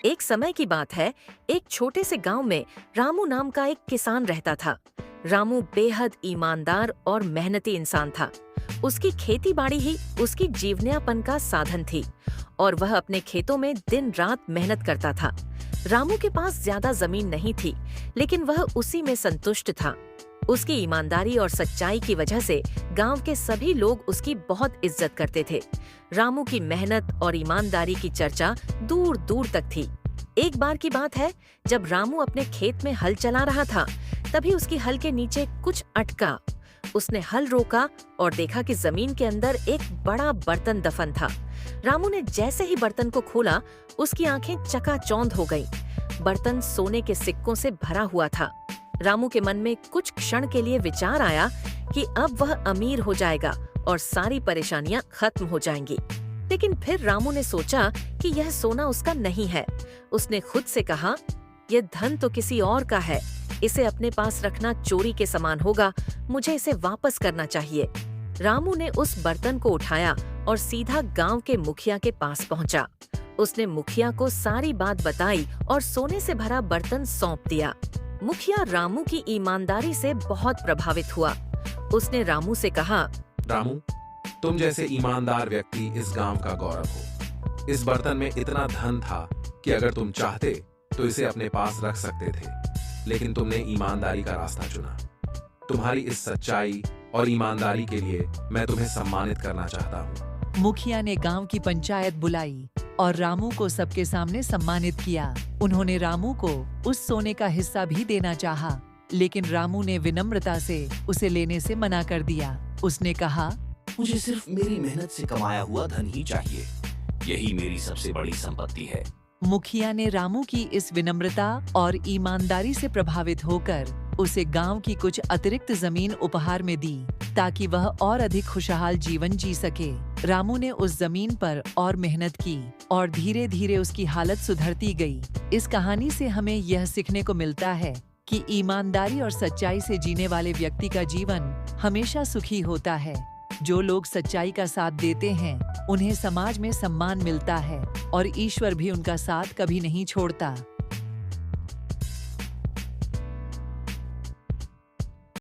एक समय की बात है, एक छोटे से गांव में रामू नाम का एक किसान रहता था। रामू बेहद ईमानदार और मेहनती इंसान था। उसकी खेती बाड़ी ही उसकी जीवनयापन का साधन थी और वह अपने खेतों में दिन रात मेहनत करता था। रामू के पास ज्यादा जमीन नहीं थी, लेकिन वह उसी में संतुष्ट था। उसकी ईमानदारी और सच्चाई की वजह से गांव के सभी लोग उसकी बहुत इज्जत करते थे। रामू की मेहनत और ईमानदारी की चर्चा दूर दूर तक थी। एक बार की बात है, जब रामू अपने खेत में हल चला रहा था, तभी उसकी हल के नीचे कुछ अटका। उसने हल रोका और देखा कि जमीन के अंदर एक बड़ा बर्तन दफन था। रामू ने जैसे ही बर्तन को खोला, उसकी आंखें चकाचौंध हो गईं। बर्तन सोने के सिक्कों से भरा हुआ था। रामू के मन में कुछ क्षण के लिए विचार आया कि अब वह अमीर हो जाएगा और सारी परेशानियां खत्म हो जाएंगी। लेकिन फिर रामू ने सोचा कि यह सोना उसका नहीं है। उसने खुद से कहा, यह धन तो किसी और का है, इसे अपने पास रखना चोरी के समान होगा, मुझे इसे वापस करना चाहिए। रामू ने उस बर्तन को उठाया और सीधा गांव के मुखिया के पास पहुंचा। उसने मुखिया को सारी बात बताई और सोने से भरा बर्तन सौंप दिया। मुखिया रामू की ईमानदारी से बहुत प्रभावित हुआ। उसने रामू से कहा, रामू, तुम जैसे ईमानदार व्यक्ति इस गांव का गौरव हो। इस बर्तन में इतना धन था कि अगर तुम चाहते तो इसे अपने पास रख सकते थे, लेकिन तुमने ईमानदारी का रास्ता चुना। तुम्हारी इस सच्चाई और ईमानदारी के लिए मैं तुम्हें सम्मानित करना चाहता हूँ। मुखिया ने गांव की पंचायत बुलाई और रामू को सबके सामने सम्मानित किया। उन्होंने रामू को उस सोने का हिस्सा भी देना चाहा, लेकिन रामू ने विनम्रता से उसे लेने से मना कर दिया। उसने कहा, मुझे सिर्फ मेरी मेहनत से कमाया हुआ धन ही चाहिए। यही मेरी सबसे बड़ी संपत्ति है। मुखिया ने रामू की इस विनम्रता और ईमानदारी से प्रभावित होकर उसे गांव की कुछ अतिरिक्त जमीन उपहार में दी, ताकि वह और अधिक खुशहाल जीवन जी सके। रामू ने उस जमीन पर और मेहनत की और धीरे धीरे उसकी हालत सुधरती गई। इस कहानी से हमें यह सीखने को मिलता है कि ईमानदारी और सच्चाई से जीने वाले व्यक्ति का जीवन हमेशा सुखी होता है। जो लोग सच्चाई का साथ देते हैं, उन्हें समाज में सम्मान मिलता है और ईश्वर भी उनका साथ कभी नहीं छोड़ता।